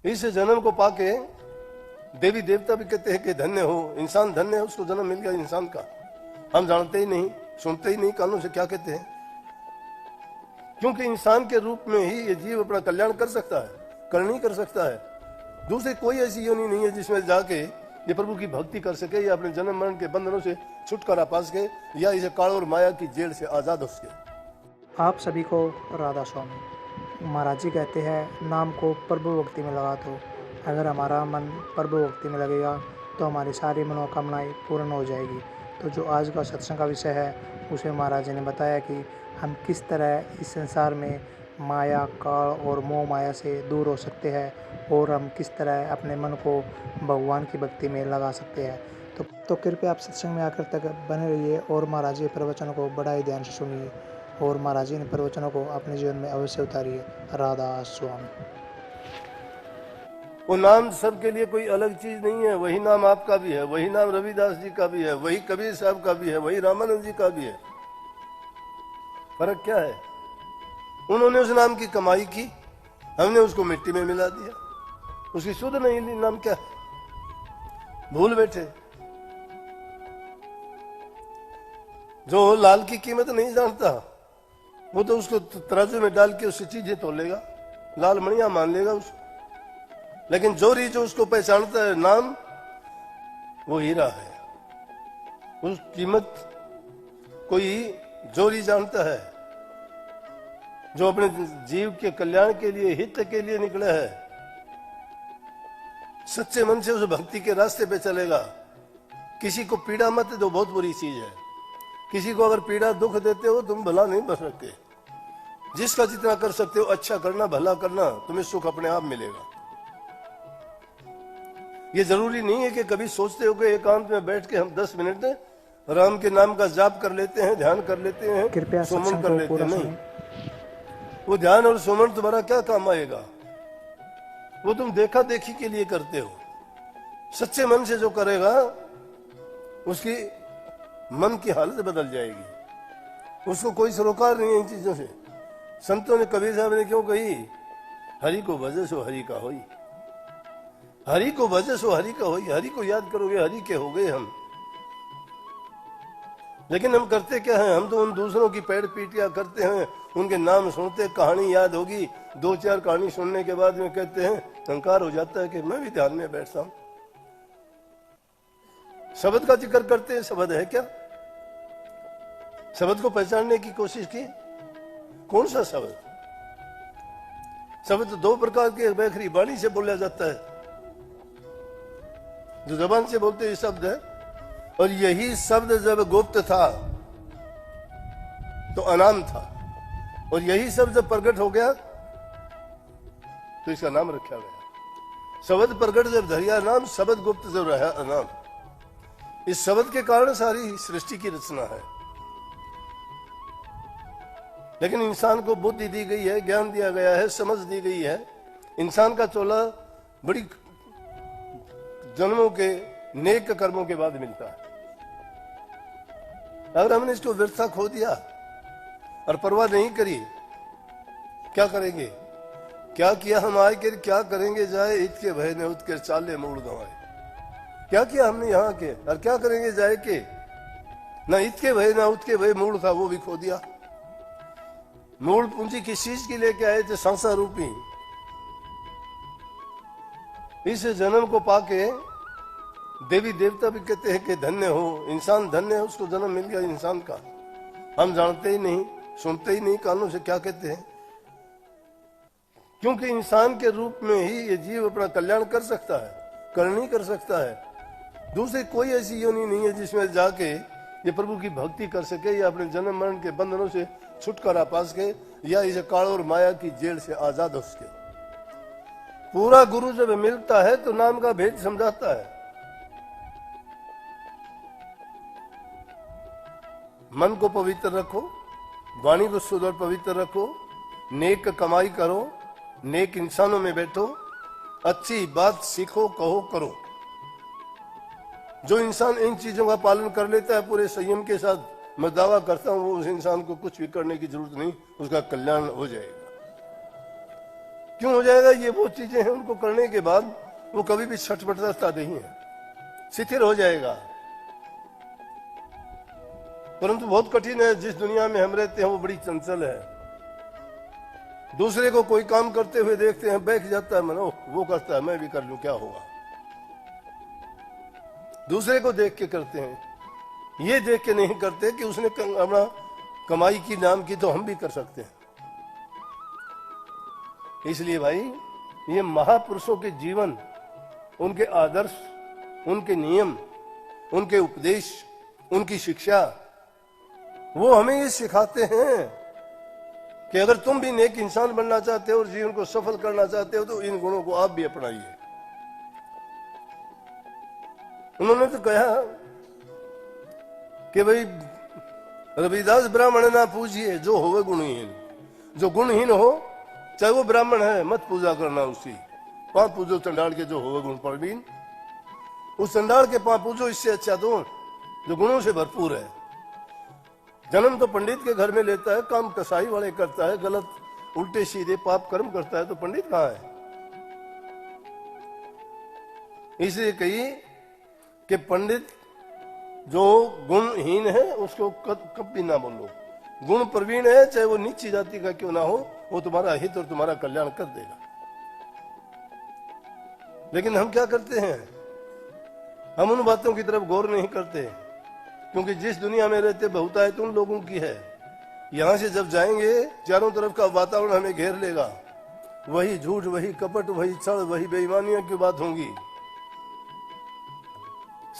इस जन्म को पाके देवी देवता भी कहते हैं कि धन्य हो, इंसान धन्य है, उसको जन्म मिल गया इंसान का। हम जानते ही नहीं, सुनते ही नहीं कानों से क्या कहते हैं, क्योंकि इंसान के रूप में ही ये जीव अपना कल्याण कर सकता है, कर नहीं कर सकता है। दूसरी कोई ऐसी योनि नहीं है जिसमें जाके ये प्रभु की भक्ति कर सके या अपने जन्म मरण के बंधनों से छुटकारा पा सके या इसे काल और माया की जेल से आजाद हो सके। आप सभी को राधा स्वामी। महाराज जी कहते हैं नाम को प्रभु भक्ति में लगा दो। अगर हमारा मन प्रभु भक्ति में लगेगा तो हमारी सारी मनोकामनाएं पूर्ण हो जाएगी। तो जो आज का सत्संग का विषय है उसमें महाराज जी ने बताया कि हम किस तरह इस संसार में माया काल और मोह माया से दूर हो सकते हैं और हम किस तरह अपने मन को भगवान की भक्ति में लगा सकते हैं। तो कृपया आप सत्संग में आकर तक बने रहिए और महाराज जी के प्रवचनों को बड़ा ही ध्यान से सुनिए और महाराज जी ने प्रवचनों को अपने जीवन में अवश्य उतारिए। राधा स्वामी। वो नाम सबके लिए कोई अलग चीज नहीं है, वही नाम आपका भी है, वही नाम रविदास जी का भी है, वही कबीर साहब का भी है, वही रामानंद जी का भी है। फर्क क्या है? उन्होंने उस नाम की कमाई की, हमने उसको मिट्टी में मिला दिया, उसकी सुध नहीं ली। नाम क्या है? भूल बैठे। जो लाल की कीमत नहीं जानता वो तो उसको तराजू में डाल के उससे चीजें तोलेगा, लाल मणिया मान लेगा उसको। लेकिन जोरी जो उसको पहचानता है नाम, वो हीरा है। उस कीमत कोई जोरी जानता है जो अपने जीव के कल्याण के लिए, हित के लिए निकला है। सच्चे मन से उस भक्ति के रास्ते पे चलेगा। किसी को पीड़ा मत दो, बहुत बुरी चीज है। किसी को अगर पीड़ा दुख देते हो तुम भला नहीं बन सकते। जिसका जितना कर सकते हो अच्छा करना, भला करना, तुम्हें सुख अपने आप मिलेगा। ये जरूरी नहीं है कि कभी सोचते हो कि एकांत में बैठ के हम 10 मिनट राम के नाम का जाप कर लेते हैं, ध्यान कर लेते हैं, कृपया सुमन कर लेते हैं। नहीं, वो ध्यान और सुमन तुम्हारा क्या काम आएगा? वो तुम देखा देखी के लिए करते हो। सच्चे मन से जो करेगा उसकी मन की हालत बदल जाएगी। उसको कोई सरोकार नहीं है इन चीजों से। संतों ने, कबीर साहब ने क्यों कही, हरि को भजे सो हरि का होई, हरि को भजे सो हरि का होई। हरि को याद करोगे हरि के हो गए हम। लेकिन हम करते क्या है? हम तो उन दूसरों की पैर पीटिया करते हैं, उनके नाम सुनते, कहानी याद होगी, 2-4 कहानी सुनने के बाद में कहते हैं, अहंकार हो जाता है कि मैं भी ध्यान में बैठता हूं। शब्द का जिक्र करते हैं, शब्द है क्या? शब्द को पहचानने की कोशिश की। कौन सा शब्द? शब्द 2 प्रकार के बैखरी वाणी से बोला जाता है। जो जबान से बोलते हैं शब्द है, और यही शब्द जब गुप्त था तो अनाम था, और यही शब्द जब प्रकट हो गया तो इसका नाम रखा गया। शब्द प्रकट जब धरिया नाम, शब्द गुप्त जब रहा अनाम। इस शब्द के कारण सारी सृष्टि की रचना है। लेकिन इंसान को बुद्धि दी गई है, ज्ञान दिया गया है, समझ दी गई है। इंसान का चोला बड़ी जन्मों के नेक कर्मों के बाद मिलता है। अगर हमने इसको व्यर्था खो दिया और परवाह नहीं करी, क्या करेंगे? क्या किया हम आए के, क्या करेंगे जाए, इत के भय ने उठ के चाले मोड़ गवाए। क्या किया हमने यहाँ के, और क्या करेंगे जाए के? ना इत के भय ना उठ के भय, मूड था वो भी खो दिया। मूल पूंजी किस चीज की लेके आए थे? संसार रूपी। इस जन्म को पाके देवी देवता भी कहते हैं कि धन्य हो, इंसान धन्य है, उसको जन्म मिल गया इंसान का। हम जानते ही नहीं, सुनते ही नहीं कानों से क्या कहते हैं, क्योंकि इंसान के रूप में ही ये जीव अपना कल्याण कर सकता है, कर नहीं कर सकता है। दूसरी कोई ऐसी योनि नहीं है जिसमें जाके ये प्रभु की भक्ति कर सके या अपने जन्म मरण के बंधनों से छुटकारा पा सके या इसे काल और माया की जेल से आजाद हो सके। पूरा गुरु जब मिलता है तो नाम का भेद समझाता है। मन को पवित्र रखो, वाणी को शुद्ध और पवित्र रखो, नेक कमाई करो, नेक इंसानों में बैठो, अच्छी बात सीखो, कहो, करो। जो इंसान इन चीजों का पालन कर लेता है पूरे संयम के साथ, मैं दावा करता हूं वो उस इंसान को कुछ भी करने की जरूरत नहीं, उसका कल्याण हो जाएगा। क्यों हो जाएगा? ये वो चीजें हैं उनको करने के बाद वो कभी भी छटपटाता नहीं है, शिथिल हो जाएगा। परंतु बहुत कठिन है, जिस दुनिया में हम रहते हैं वो बड़ी चंचल है। दूसरे को कोई काम करते हुए देखते हैं, बैठ जाता है मन, वो करता है मैं भी कर लूं, क्या होगा। दूसरे को देख के करते हैं, ये देख के नहीं करते कि उसने अपना कमाई की नाम की तो हम भी कर सकते हैं। इसलिए भाई ये महापुरुषों के जीवन, उनके आदर्श, उनके नियम, उनके उपदेश, उनकी शिक्षा, वो हमें ये सिखाते हैं कि अगर तुम भी नेक इंसान बनना चाहते हो और जीवन को सफल करना चाहते हो तो इन गुणों को आप भी अपनाइए। उन्होंने तो कहा कि भाई रविदास ब्राह्मण ना पूजिए जो होवे गुणहीन। जो गुणहीन हो चाहे वो ब्राह्मण है मत पूजा करना उसकी, पांव पूजो चंडाल के जो होवे गुण प्रवीण। उस चंडाल के पांव पूजो, इससे अच्छा तो जो गुणों से भरपूर है। जन्म तो पंडित के घर में लेता है, काम कसाई वाले करता है, गलत उल्टे सीधे पाप कर्म करता है, तो पंडित कहां है? इसलिए कही कि पंडित जो गुणहीन है उसको कभी ना बोलो। गुण प्रवीण है चाहे वो नीची जाति का क्यों ना हो, वो तुम्हारा हित और तुम्हारा कल्याण कर देगा। लेकिन हम क्या करते हैं? हम उन बातों की तरफ गौर नहीं करते, क्योंकि जिस दुनिया में रहते बहुतायत उन लोगों की है। यहां से जब जाएंगे चारों तरफ का वातावरण हमें घेर लेगा, वही झूठ, वही कपट, वही छल, वही बेईमानियों की बात होंगी।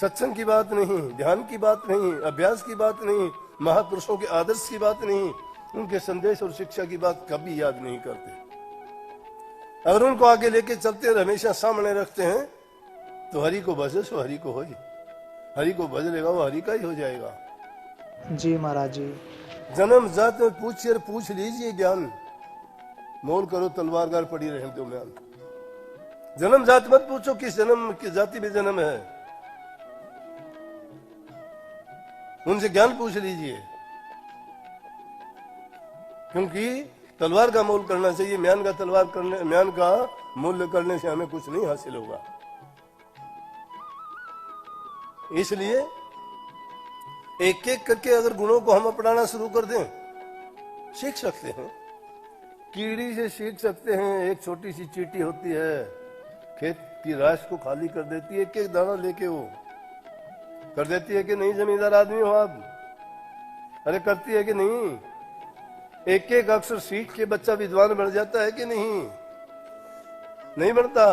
सत्संग की बात नहीं, ध्यान की बात नहीं, अभ्यास की बात नहीं, महापुरुषों के आदर्श की बात नहीं, उनके संदेश और शिक्षा की बात कभी याद नहीं करते। अगर उनको आगे लेके चलते और हमेशा सामने रखते हैं तो हरि को भजे सो हरि को होई। हरि को भज लेगा वो हरि का ही हो जाएगा। जी महाराज जी। जन्म जात में पूछिए, पूछ लीजिए ज्ञान, मोल करो तलवारगार पड़ी रहने दो म्यान। जन्म जात मत पूछो किस जन्म की जाति में जन्म है, उनसे ज्ञान पूछ लीजिए। क्योंकि तलवार का मोल करना चाहिए, म्यान का तलवार करने, म्यान का मूल्य करने से हमें कुछ नहीं हासिल होगा। इसलिए एक एक करके अगर गुणों को हम अपनाना शुरू कर दें, सीख सकते हैं। कीड़ी से सीख सकते हैं। एक छोटी सी चींटी होती है, खेत की राश को खाली कर देती है, एक एक दाना लेके वो कर देती है कि नहीं? जमींदार आदमी हो आप, अरे करती है कि नहीं? एक एक अक्षर सीख के बच्चा विद्वान बन जाता है कि नहीं? नहीं बनता।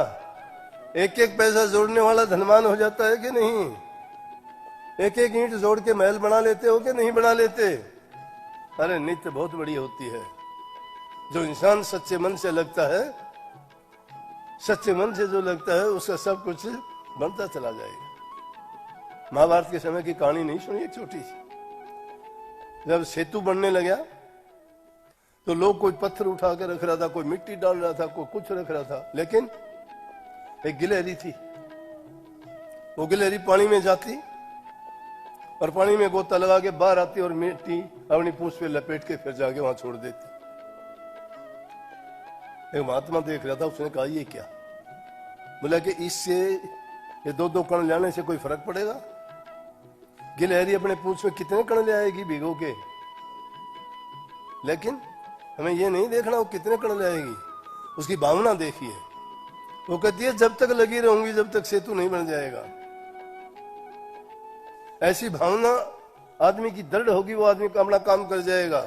एक एक पैसा जोड़ने वाला धनवान हो जाता है कि नहीं? एक एक ईंट जोड़ के महल बना लेते हो कि नहीं बना लेते? अरे नित्य बहुत बड़ी होती है। जो इंसान सच्चे मन से लगता है, सच्चे मन से जो लगता है उसका सब कुछ बनता चला जाएगा। महाभारत के समय की कहानी नहीं सुनी? एक छोटी सी, जब सेतु बनने लगा तो लोग कोई पत्थर उठा के रख रहा था, कोई मिट्टी डाल रहा था, कोई कुछ रख रहा था, लेकिन एक गिलहरी थी। वो गिलहरी पानी में जाती और पानी में गोता लगा के बाहर आती और मिट्टी अपनी पूंछ पे लपेट के फिर जाके वहां छोड़ देती। एक महात्मा देख रहा था, उसने कहा ये क्या? बोला कि इससे ये दो दो कण लाने से कोई फर्क पड़ेगा? गिलहरी अपने पूंछ में कितने कण ले आएगी भिगो के, लेकिन हमें ये नहीं देखना वो कितने कण ले आएगी, उसकी भावना देखिए। वो कहती है जब तक लगी रहूंगी जब तक सेतु नहीं बन जाएगा। ऐसी भावना आदमी की दृढ़ होगी, वो आदमी का अपना काम कर जाएगा।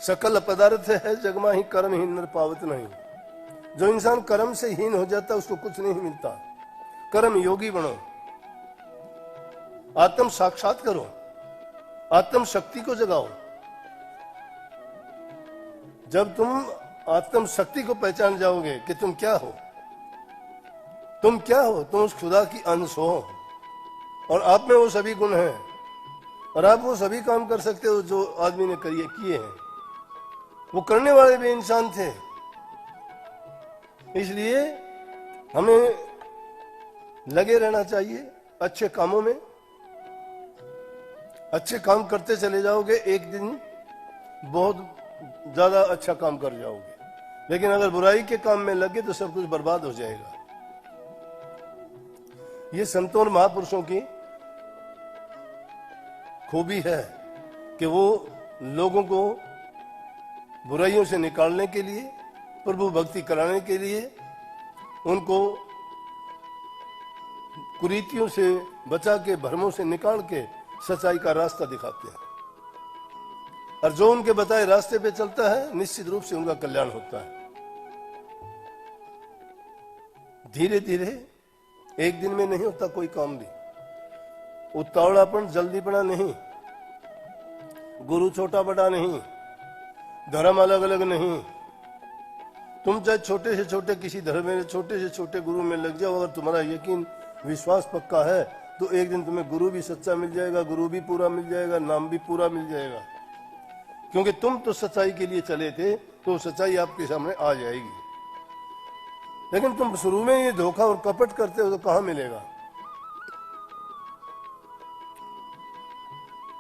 सकल पदार्थ है जगमा ही कर्म ही नर पावत नहीं। जो इंसान कर्म से हीन हो जाता है उसको कुछ नहीं मिलता। कर्म योगी बनो, आत्म साक्षात करो, आत्म शक्ति को जगाओ। जब तुम आत्म शक्ति को पहचान जाओगे कि तुम क्या हो, तुम क्या हो, तुम उस खुदा की अंश हो और आप में वो सभी गुण हैं और आप वो सभी काम कर सकते हो जो आदमी ने किए हैं। वो करने वाले भी इंसान थे। इसलिए हमें लगे रहना चाहिए अच्छे कामों में। अच्छे काम करते चले जाओगे, एक दिन बहुत ज्यादा अच्छा काम कर जाओगे। लेकिन अगर बुराई के काम में लगे तो सब कुछ बर्बाद हो जाएगा। ये संतों और महापुरुषों की खूबी है कि वो लोगों को बुराइयों से निकालने के लिए, प्रभु भक्ति कराने के लिए उनको कुरीतियों से बचा के, भ्रमों से निकाल के सच्चाई का रास्ता दिखाते हैं। और जो उनके बताए रास्ते पे चलता है निश्चित रूप से उनका कल्याण होता है। धीरे धीरे, एक दिन में नहीं होता कोई काम भी। उतावलापन, जल्दीपना नहीं, गुरु छोटा बड़ा नहीं, धर्म अलग अलग नहीं। तुम चाहे छोटे से छोटे किसी धर्म में, छोटे से छोटे गुरु में लग जाओ, अगर तुम्हारा यकीन विश्वास पक्का है तो एक दिन तुम्हें गुरु भी सच्चा मिल जाएगा, गुरु भी पूरा मिल जाएगा, नाम भी पूरा मिल जाएगा। क्योंकि तुम तो सच्चाई के लिए चले थे, तो सच्चाई आपके सामने आ जाएगी। लेकिन तुम शुरू में ये धोखा और कपट करते हो तो कहां मिलेगा।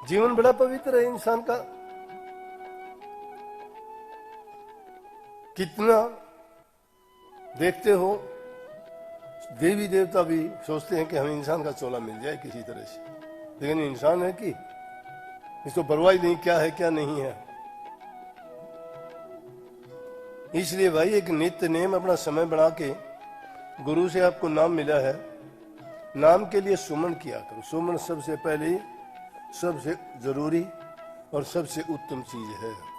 जीवन बड़ा पवित्र है इंसान का। कितना देखते हो, देवी देवता भी सोचते हैं कि हमें इंसान का चोला मिल जाए किसी तरह से, लेकिन इंसान है कि इसको परवाह नहीं क्या है क्या नहीं है। इसलिए भाई एक नित्य नेम अपना समय बढ़ा के, गुरु से आपको नाम मिला है, नाम के लिए सुमन किया करो। सुमन सबसे पहले, सबसे जरूरी और सबसे उत्तम चीज है।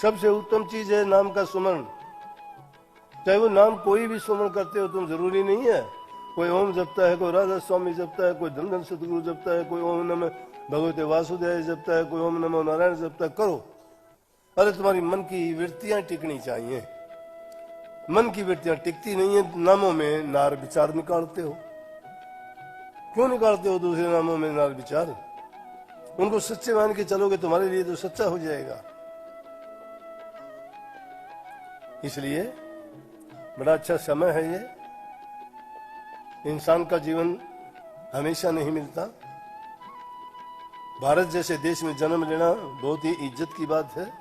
सबसे उत्तम चीज है नाम का सुमन। चाहे वो नाम कोई भी सुमन करते हो तुम, जरूरी नहीं है कोई ओम जपता है, कोई राधा स्वामी जपता है, कोई धन धन सतगुरु जपता है, कोई ओम नमः भगवते वासुदेव जपता है, कोई ओम नमः नारायण जपता है। करो, अरे तुम्हारी मन की वृत्तियां टिकनी चाहिए। मन की वृत्तियां टिकती नहीं है, नामों में नार विचार निकालते हो। क्यों निकालते हो दूसरे नामों में नार विचार? उनको सच्चे मान के चलोगे, तुम्हारे लिए तो सच्चा हो जाएगा। इसलिए बड़ा अच्छा समय है ये। इंसान का जीवन हमेशा नहीं मिलता। भारत जैसे देश में जन्म लेना बहुत ही इज्जत की बात है।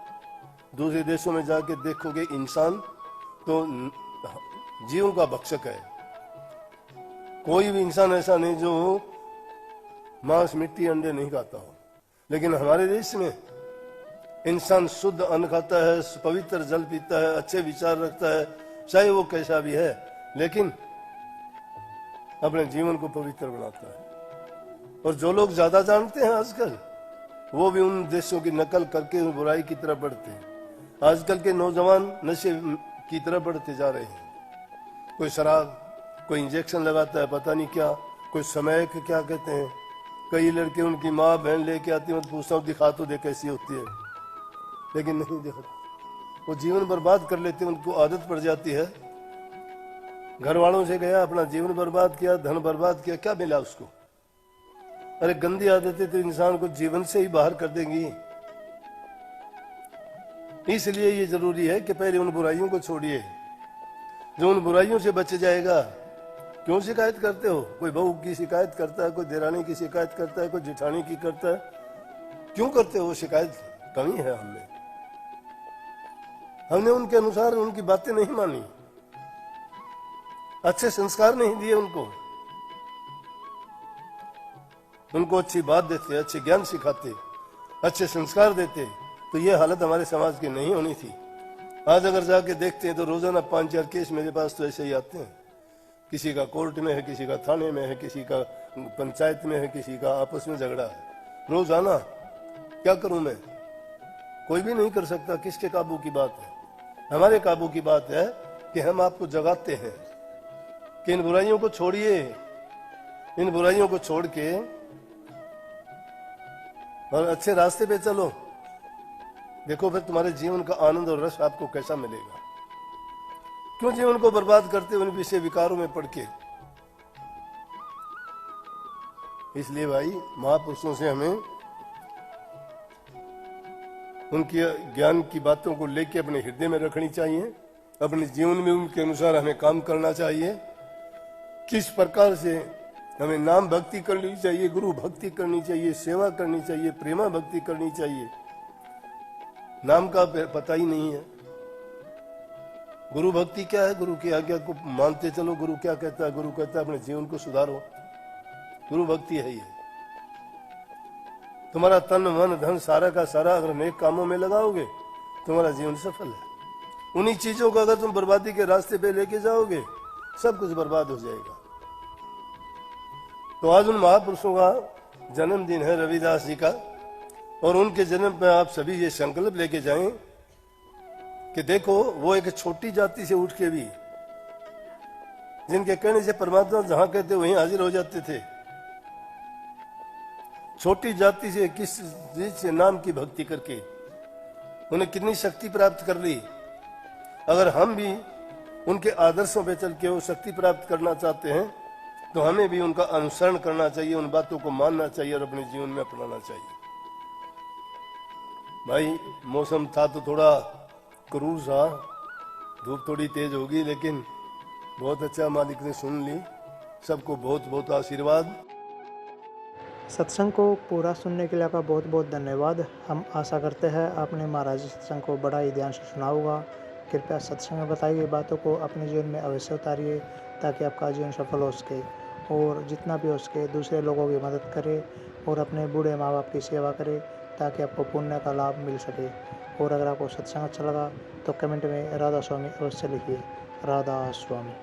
दूसरे देशों में जाके देखोगे इंसान तो जीवों का भक्षक है। कोई भी इंसान ऐसा नहीं जो मांस, मिट्टी, अंडे नहीं खाता हो। लेकिन हमारे देश में इंसान शुद्ध अन्न खाता है, पवित्र जल पीता है, अच्छे विचार रखता है, चाहे वो कैसा भी है, लेकिन अपने जीवन को पवित्र बनाता है। और जो लोग ज्यादा जानते हैं आजकल, वो भी उन देशों की नकल करके बुराई की तरफ बढ़ते हैं। आजकल के नौजवान नशे की तरफ बढ़ते जा रहे हैं। कोई शराब, कोई इंजेक्शन लगाता है, पता नहीं क्या, कोई समय के क्या कहते हैं। कई लड़के उनकी माँ बहन लेके आती है, पूछता हूँ दिखा तो दे कैसी होती है, लेकिन नहीं देखा। वो जीवन बर्बाद कर लेते हैं, उनको आदत पड़ जाती है। घर वालों से गया, अपना जीवन बर्बाद किया, धन बर्बाद किया, क्या मिला उसको? अरे गंदी आदतें तो इंसान को जीवन से ही बाहर कर देंगी। इसलिए ये जरूरी है कि पहले उन बुराइयों को छोड़िए। जो उन बुराइयों से बच जाएगा। क्यों शिकायत करते हो? कोई बहू की शिकायत करता है, कोई देरानी की शिकायत करता है, कोई जेठानी की करता है। क्यों करते हो शिकायत? कमी है हमने उनके अनुसार उनकी बातें नहीं मानी, अच्छे संस्कार नहीं दिए उनको अच्छी बात देते, अच्छे ज्ञान सिखाते, अच्छे संस्कार देते, तो ये हालत हमारे समाज की नहीं होनी थी। आज अगर जाके देखते हैं तो रोजाना 5-4 केस मेरे पास तो ऐसे ही आते हैं। किसी का कोर्ट में है, किसी का थाने में है, किसी का पंचायत में है, किसी का आपस में झगड़ा है। रोजाना क्या करूं मैं? कोई भी नहीं कर सकता। किसके काबू की बात है? हमारे काबू की बात है कि हम आपको जगाते हैं कि इन बुराइयों को छोड़िए, इन बुराइयों को छोड़ के और अच्छे रास्ते पे चलो। देखो फिर तुम्हारे जीवन का आनंद और रस आपको कैसा मिलेगा। क्यों जीवन को बर्बाद करते हो उन विषय विकारों में पड़ के? इसलिए भाई महापुरुषों से हमें उनकी ज्ञान की बातों को लेके अपने हृदय में रखनी चाहिए। अपने जीवन में उनके अनुसार हमें काम करना चाहिए। किस प्रकार से हमें नाम भक्ति करनी चाहिए, गुरु भक्ति करनी चाहिए, सेवा करनी चाहिए, प्रेमा भक्ति करनी चाहिए, नाम का पता ही नहीं है। गुरु भक्ति क्या है? गुरु की आज्ञा को मानते चलो। गुरु क्या कहता है? गुरु कहता है अपने जीवन को सुधारो। गुरु भक्ति है ये। तुम्हारा तन मन धन सारा का सारा अगर नेक कामों में लगाओगे तुम्हारा जीवन सफल है। उन्हीं चीजों को अगर तुम बर्बादी के रास्ते पे लेके जाओगे सब कुछ बर्बाद हो जाएगा। तो आज उन महापुरुषों का जन्मदिन है, रविदास जी का, और उनके जन्म पे आप सभी ये संकल्प लेके जाएं कि देखो वो एक छोटी जाति से उठ के भी जिनके कहने से परमात्मा जहां कहते वहीं हाजिर हो जाते थे, छोटी जाति से किस चीज से नाम की भक्ति करके उन्हें कितनी शक्ति प्राप्त कर ली। अगर हम भी उनके आदर्शों पे चल के वो शक्ति प्राप्त करना चाहते हैं तो हमें भी उनका अनुसरण करना चाहिए, उन बातों को मानना चाहिए और अपने जीवन में अपनाना चाहिए। भाई मौसम था तो थोड़ा क्रूर सा, धूप थोड़ी तेज होगी, लेकिन बहुत अच्छा मालिक ने सुन ली। सबको बहुत बहुत आशीर्वाद। सत्संग को पूरा सुनने के लिए आपका बहुत बहुत धन्यवाद। हम आशा करते हैं आपने महाराज सत्संग को बड़ा ही ध्यान से सुना होगा। कृपया सत्संग में बताई गई बातों को अपने जीवन में अवश्य उतारिए ताकि आपका जीवन सफल हो सके, और जितना भी हो सके दूसरे लोगों की मदद करें और अपने बूढ़े माँ बाप की सेवा करें ताकि आपको पुण्य का लाभ मिल सके। और अगर आपको सत्संग अच्छा लगा तो कमेंट में राधा स्वामी अवश्य लिखिए। राधा स्वामी।